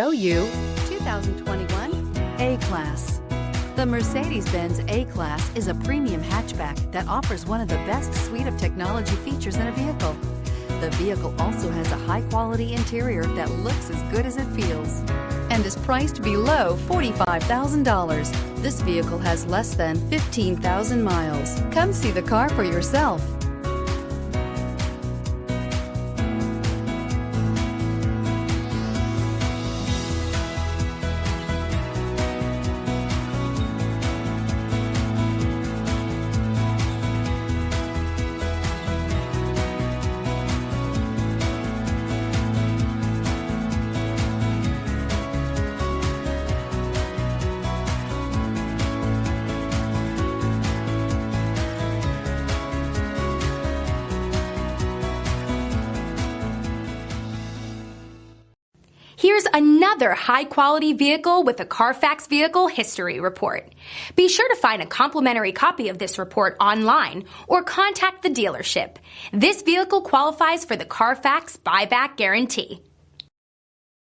Show you 2021 A-Class. The Mercedes-Benz A-Class is a premium hatchback that offers one of the best suite of technology features in a vehicle. The vehicle also has a high-quality interior that looks as good as it feels and is priced below $45,000. This vehicle has less than 15,000 miles. Come see the car for yourself. Here's another high-quality vehicle with a Carfax Vehicle History Report. Be sure to find a complimentary copy of this report online or contact the dealership. This vehicle qualifies for the Carfax Buyback Guarantee.